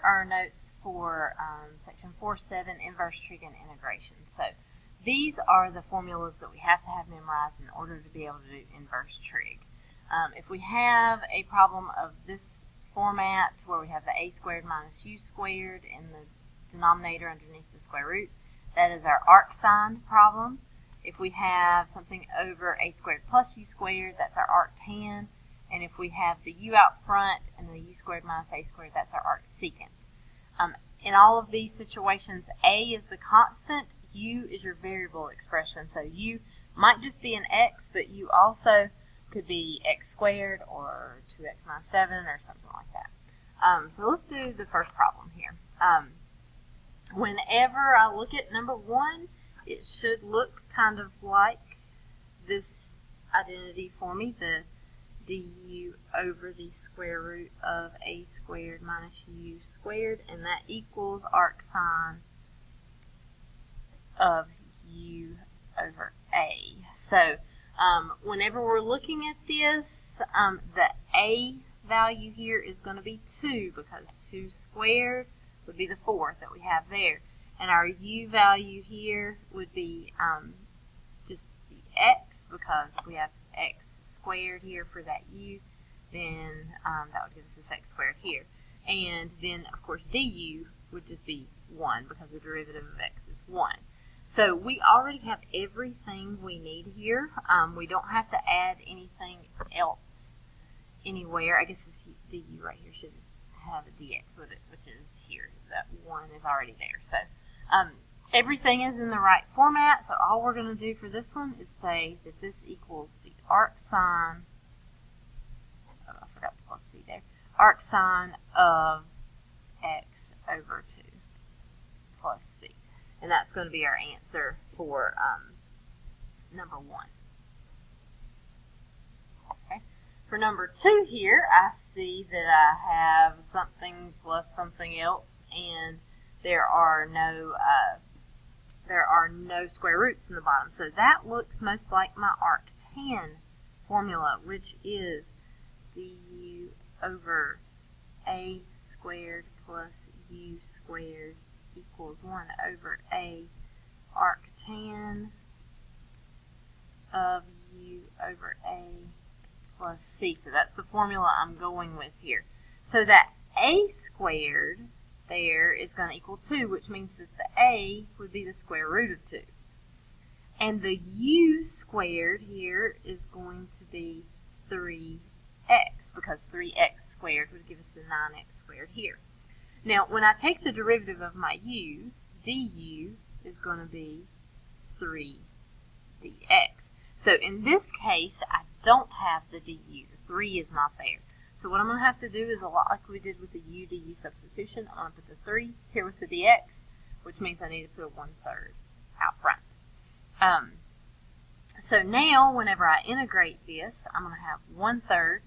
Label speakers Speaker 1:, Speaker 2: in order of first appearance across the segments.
Speaker 1: our notes for section 4.7, inverse trig and integration. So these are the formulas that we have to have memorized in order to be able to do inverse trig. If we have a problem of this format where we have the a squared minus u squared in the denominator underneath the square root, that is our arc sign problem. If we have something over a squared plus u squared, that's our arctan. And if we have the u out front and the u squared minus a squared, that's our arcsecant. In all of these situations, a is the constant, u is your variable expression. So u might just be an x, but u also could be x squared or 2x minus 7 or something like that. So let's do the first problem here. Whenever I look at number 1, it should look kind of like this identity for me, the du over the square root of a squared minus u squared, and that equals arc sine of u over a. So whenever we're looking at this, the a value here is going to be 2 because 2 squared would be the 4 that we have there. And our u value here would be just the x because we have x squared here for that u. Then that would give us this x squared here. And then, of course, du would just be 1 because the derivative of x is 1. So we already have everything we need here. We don't have to add anything else anywhere. I guess this du right here should have a dx with it, which is here. That 1 is already there. So everything is in the right format. So all we're going to do for this one is say that this equals the arc sine. Oh, I forgot the plus c there. Arc sine of x over 2 plus c. And that's going to be our answer for number 1. Okay. For number 2 here, I see that I have something plus something else, and there are no square roots in the bottom. So that looks most like my arctan formula, which is du over a squared plus u squared equals 1 over a arctan of u over a plus c. So that's the formula I'm going with here. So that a squared there is going to equal 2, which means that the a would be the square root of 2. And the u squared here is going to be 3x, because 3x squared would give us the 9x squared here. Now, when I take the derivative of my u, du is going to be 3dx. So in this case, I don't have the du. The 3 is not there. So what I'm going to have to do is a lot like we did with the u du substitution. I'm going to put the 3 here with the dx, which means I need to put a 1/3 out front. So now, whenever I integrate this, I'm going to have 1/3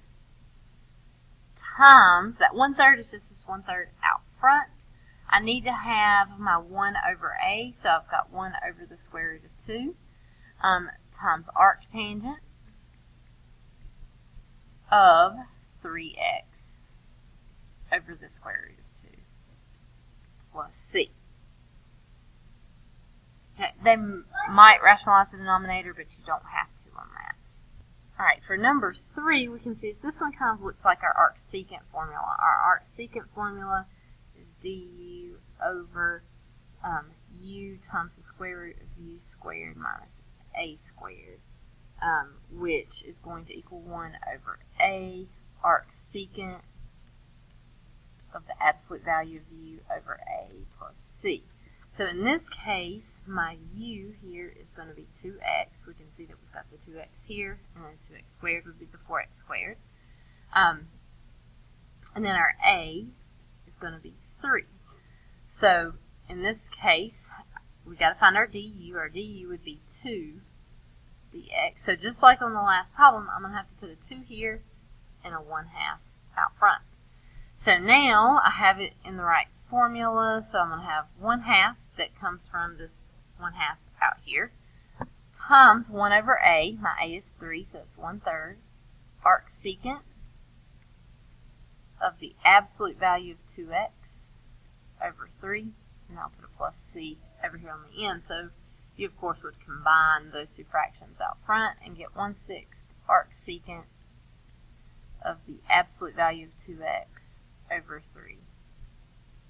Speaker 1: times, that 1/3 is just this 1/3 out front. I need to have my 1 over a, so I've got 1 over the square root of 2, times arctangent of 3x over the square root of 2 plus c. Okay, they might rationalize the denominator, but you don't have to on that. Alright, for number 3, we can see this one kind of looks like our arcsecant formula. Our arcsecant formula is du over u times the square root of u squared minus a squared, which is going to equal 1 over a arcsecant of the absolute value of u over a plus c. So in this case, my u here is going to be 2x. We can see that we've got the 2x here, and then 2x squared would be the 4x squared. And then our a is going to be 3. So in this case, we got to find our du. Our du would be 2dx. So just like on the last problem, I'm going to have to put a 2 here and a 1/2 out front. So now I have it in the right formula, so I'm going to have 1/2 that comes from this 1/2 out here, times 1 over a. My a is 3, so it's 1/3 arcsecant of the absolute value of 2x over 3, and I'll put a plus c over here on the end. So you, of course, would combine those two fractions out front and get 1/6 arcsecant of the absolute value of 2x over 3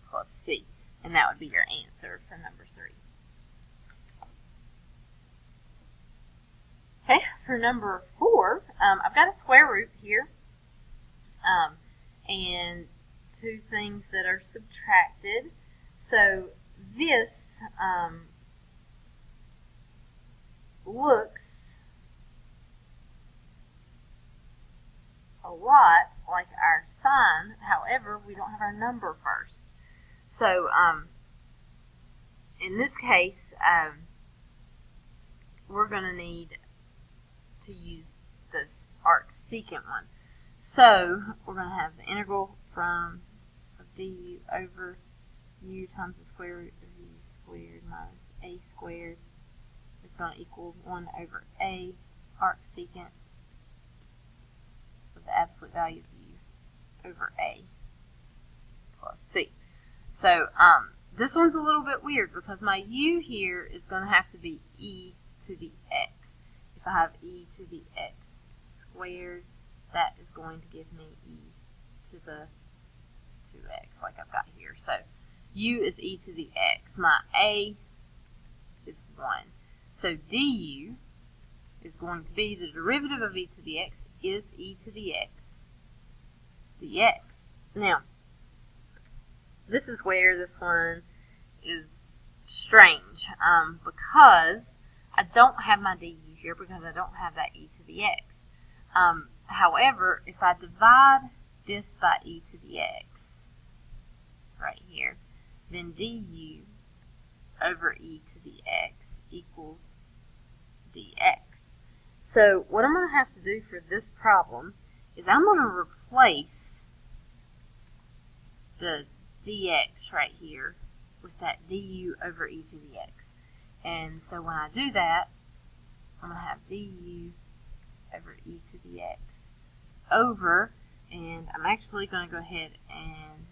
Speaker 1: plus c. And that would be your answer for number 3. Okay, for number 4, I've got a square root here, and two things that are subtracted. So this looks a lot like our sign. However, we don't have our number first. So in this case, we're going to need to use this arcsecant one. So we're going to have the integral from du over u times the square root of u squared minus a squared is going to equal 1 over a arcsecant of the absolute value of u over a plus c. So this one's a little bit weird because my u here is going to have to be e to the x. If I have e to the x squared, that is going to give me e to the 2x like I've got here. So u is e to the x. My a is 1. So du is going to be the derivative of e to the x is e to the x dx. Now, this is where this one is strange because I don't have my du here because I don't have that e to the x. However, if I divide this by e to the x right here, then du over e to the x equals dx. So what I'm going to have to do for this problem is I'm going to replace the dx right here with that du over e to the x. And so when I do that, I'm going to have du over e to the x over, and I'm actually going to go ahead and,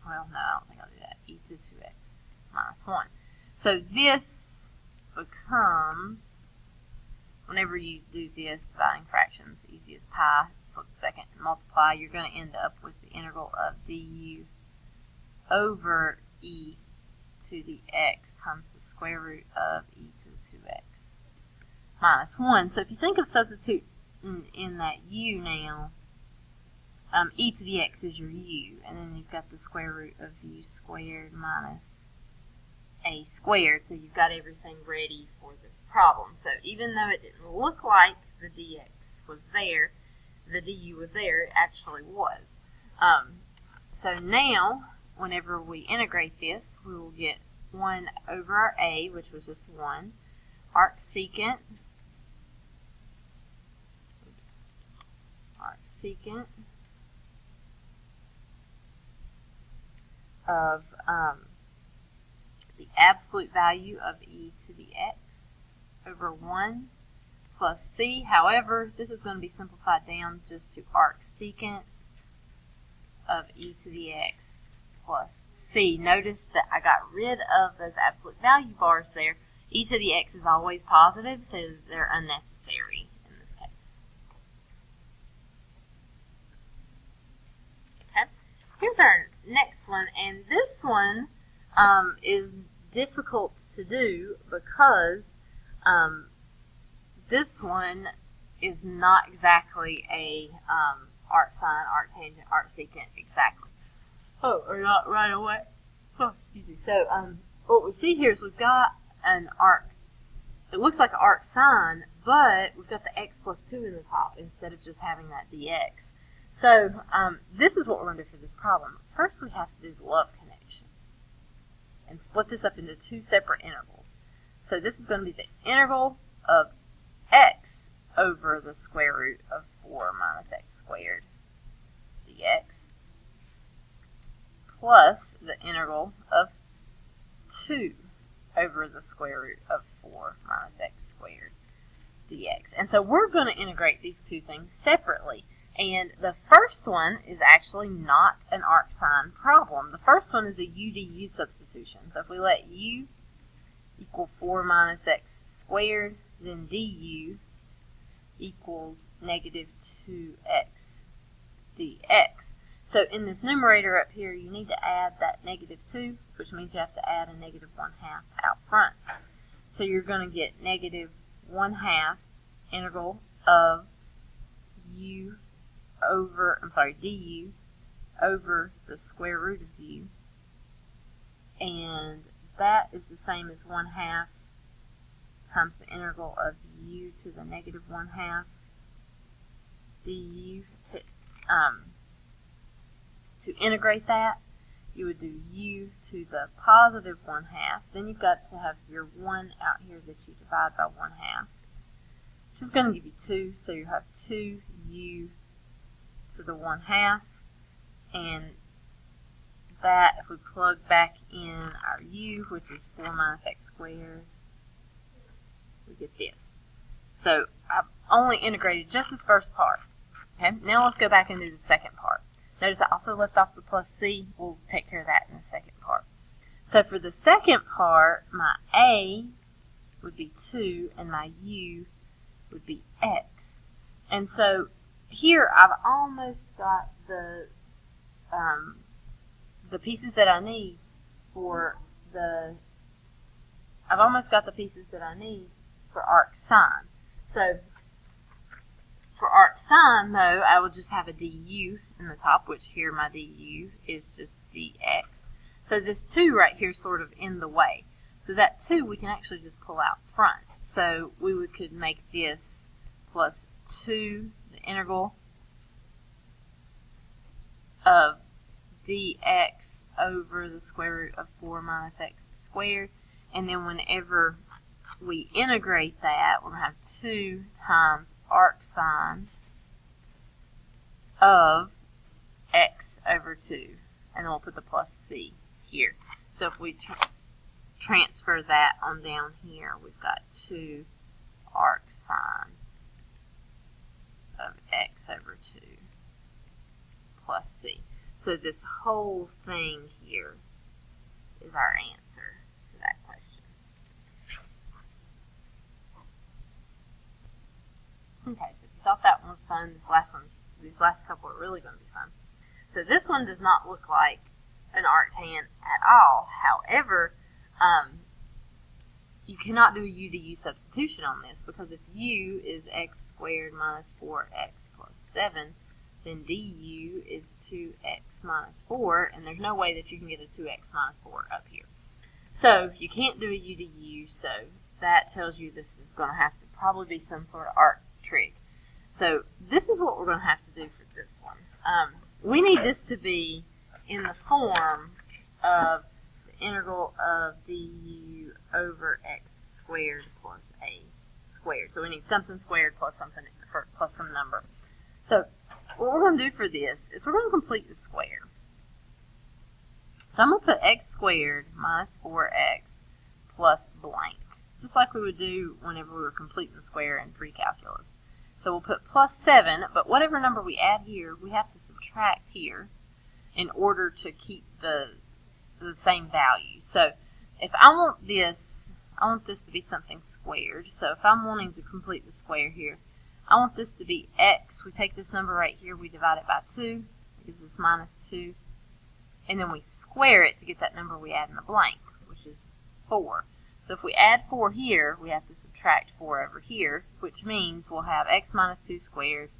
Speaker 1: well, no, I don't think I'll do that, e to 2x minus 1. So this becomes, whenever you do this, dividing fractions, easy as pie, flip second and multiply, you're going to end up with the integral of du over e to the x times the square root of e to the 2x minus 1. So if you think of substituting in that u now, e to the x is your u, and then you've got the square root of u squared minus a squared, so you've got everything ready for this problem. So even though it didn't look like the dx was there, the du was there, it actually was. So now, whenever we integrate this, we will get 1 over our a, which was just 1, arcsecant of the absolute value of e to the x over 1 plus c. However, this is going to be simplified down just to arcsecant of e to the x plus c. Notice that I got rid of those absolute value bars there. E to the x is always positive, so they're unnecessary in this case. Okay, here's our next one, and this one is difficult to do because this one is not exactly a arcsine, arctangent, arcsecant exactly. Oh, or not right away. Oh, excuse me. So what we see here is we've got an arc. It looks like an arcsine, but we've got the x plus 2 in the top instead of just having that dx. So this is what we're going to do for this problem. First, we have to do the love connection and split this up into two separate intervals. So this is going to be the integral of x over the square root of 4 minus x squared dx plus the integral of 2 over the square root of 4 minus x squared dx. And so we're going to integrate these two things separately. And the first one is actually not an arcsine problem. The first one is a u du substitution. So if we let u equal 4 minus x squared, then du equals negative 2x dx. So in this numerator up here, you need to add that negative 2, which means you have to add a negative 1/2 out front. So you're going to get negative 1/2 integral of du over the square root of u. And that is the same as 1/2 times the integral of u to the negative 1/2 du. To integrate that, you would do u to the positive 1/2. Then you've got to have your 1 out here that you divide by 1/2, which is going to give you 2. So you have 2u to the 1/2. And that, if we plug back in our u, which is 4 minus x squared, we get this. So I've only integrated just this first part. Okay, now let's go back and do the second part. Notice I also left off the plus c. We'll take care of that in the second part. So for the second part, my a would be 2 and my u would be x. And so here I've almost got the pieces that I need for arcsine. So for arcsine, though, I will just have a du in the top, which here my du is just dx. So this 2 right here is sort of in the way. So that 2 we can actually just pull out front. So we could make this plus 2, the integral of dx over the square root of 4 minus x squared. And then whenever we integrate that, we're going to have 2 times arcsine of x over 2. And then we'll put the plus c here. So if we transfer that on down here, we've got 2 arcsine of x over 2 plus c. So this whole thing here is our answer to that question. Okay, so if you thought that one was fun, these last couple are really going to be fun. So this one does not look like an arctan at all. However, you cannot do a u to u substitution on this, because if u is x squared minus 4x plus 7, then du is 2x minus 4, and there's no way that you can get a 2x minus 4 up here. So you can't do a u to u, so that tells you this is going to have to probably be some sort of arc trig. So this is what we're going to have to do for this one. We need this to be in the form of the integral of du over x squared plus a squared. So we need something squared plus something plus some number. So what we're going to do for this is we're going to complete the square. So I'm going to put x squared minus 4x plus blank, just like we would do whenever we were completing the square in pre-calculus. So we'll put plus 7, but whatever number we add here, we have to subtract here in order to keep the same value. So if I want this to be something squared. So if I'm wanting to complete the square here, I want this to be x. We take this number right here, we divide it by 2. It gives us minus 2. And then we square it to get that number we add in the blank, which is 4. So if we add 4 here, we have to subtract 4 over here, which means we'll have x minus 2 squared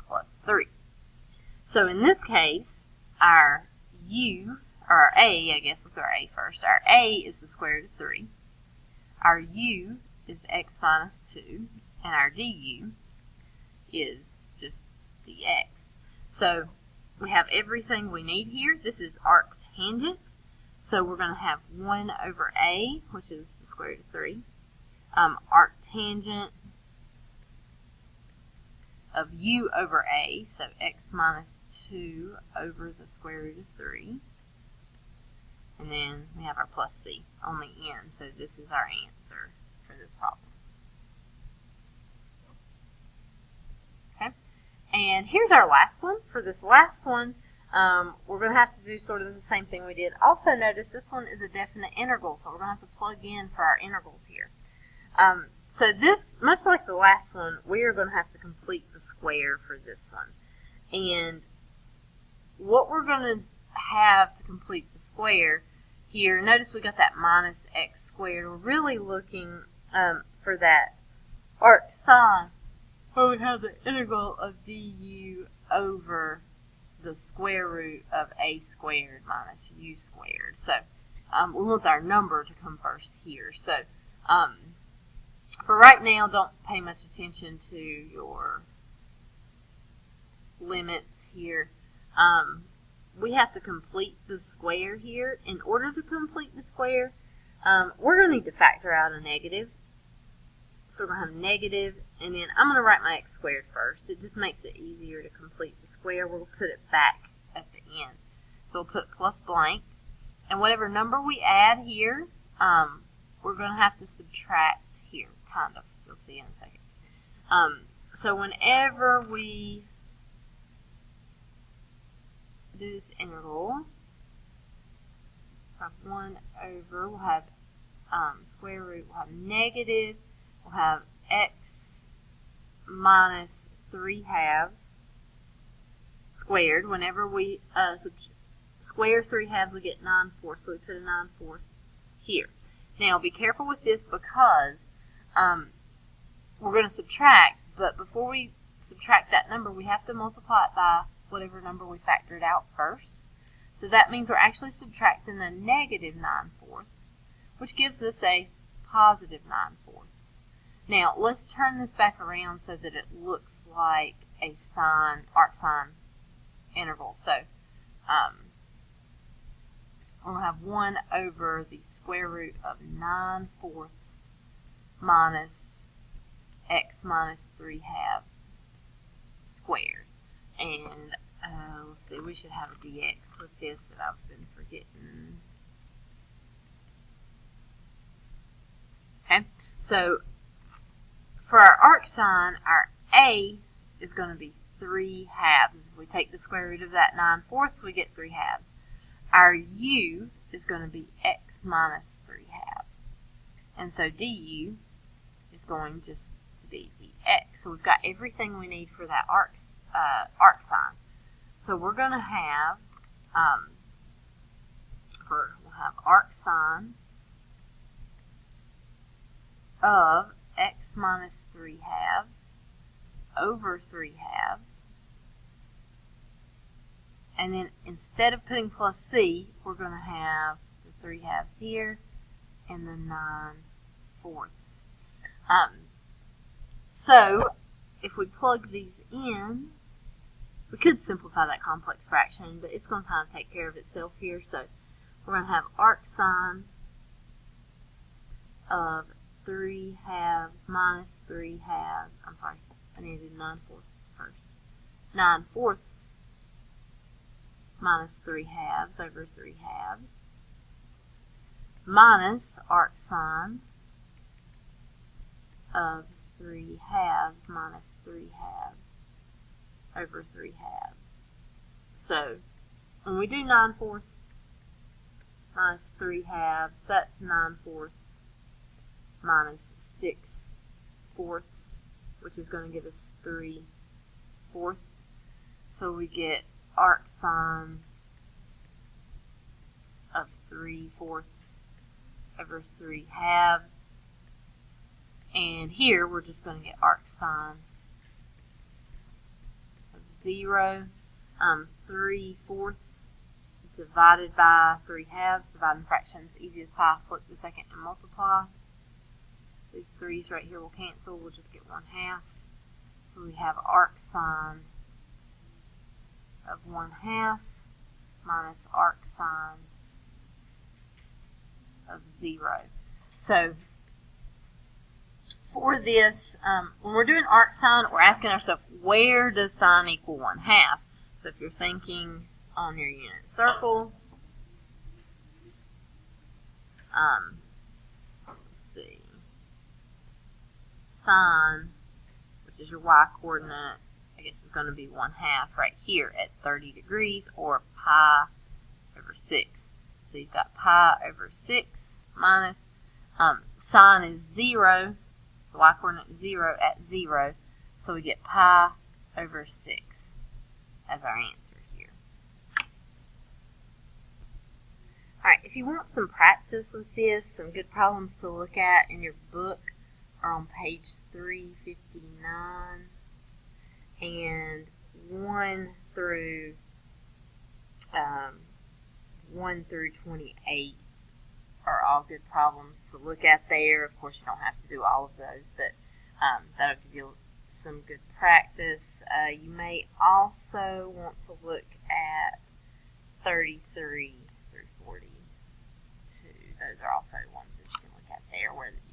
Speaker 1: plus 3. So in this case, our u, or our a, I guess let's do our a first. Our a is the square root of 3. Our u is x minus 2. And our du is just dx. So we have everything we need here. This is arctangent. So we're going to have 1 over a, which is the square root of 3. Arctangent of u over a, so x minus 2 over the square root of 3. And then we have our plus c on the end. So this is our answer for this problem. Okay? And here's our last one. For this last one, we're going to have to do sort of the same thing we did. Also notice this one is a definite integral, so we're going to have to plug in for our integrals here. So this, much like the last one, we are going to have to complete the square for this one. And what we're going to have to complete the square here, notice we got that minus x squared. We're really looking for that arc sine, where we have the integral of du over the square root of a squared minus u squared. So we want our number to come first here. So for right now, don't pay much attention to your limits here. We have to complete the square here. In order to complete the square, we're going to need to factor out a negative. So we're going to have negative, and then I'm going to write my x squared first. It just makes it easier to complete the square. We'll put it back at the end. So we'll put plus blank. And whatever number we add here, we're going to have to subtract here, kind of. You'll see in a second. So whenever we do this integral, we'll have 1 over, we'll have square root, we'll have negative, we'll have x minus 3/2 squared. Whenever we square 3/2, we get 9/4, so we put a 9/4 here. Now be careful with this because we're going to subtract, but before we subtract that number, we have to multiply it by whatever number we factored out first. So that means we're actually subtracting a negative 9/4, which gives us a positive 9/4. Now let's turn this back around so that it looks like a arc sine integral. So we'll have 1 over the square root of 9/4 minus x minus 3/2 squared. And let's see, we should have a dx with this that I've been forgetting. Okay, so for our arc sine, our a is going to be 3/2. If we take the square root of that 9/4, we get 3/2. Our u is going to be x minus 3/2. And so du is going just to be dx. So we've got everything we need for that arc sine. So we're going to have, we'll have arc sine of x minus 3/2 over 3/2. And then instead of putting plus c, we're going to have the 3/2 here and the 9/4. So if we plug these in, we could simplify that complex fraction, but it's going to kind of take care of itself here. So we're going to have arc sine of 3/2 minus 3/2. I'm sorry, I need to do 9/4 first. 9/4 minus 3/2 over 3/2 minus arc sine of 3/2 minus 3/2 over 3/2. So when we do 9/4 minus 3/2, that's 9/4 minus 6/4, which is going to give us 3/4. So we get arc sine of 3/4 over 3/2. And here we're just going to get arc sine of 0. 3/4 divided by 3/2. Dividing fractions, easy as pie. Flip the second and multiply. These 3's right here will cancel. We'll just get 1/2. So we have arc sine of 1/2 minus arc sine of 0. So for this, when we're doing arc sine, we're asking ourselves, where does sine equal 1/2? So if you're thinking on your unit circle, let's see, sine, which is your y coordinate, guess it's going to be 1/2 right here at 30 degrees, or pi over 6. So you've got pi over 6 minus, sine is 0, the y-coordinate is 0 at 0, so we get pi over 6 as our answer here. Alright, if you want some practice with this, some good problems to look at in your book are on page 359, and 1 through 28 are all good problems to look at there. Of course, you don't have to do all of those, but that'll give you some good practice. You may also want to look at 33 through 42. Those are also ones that you can look at there where you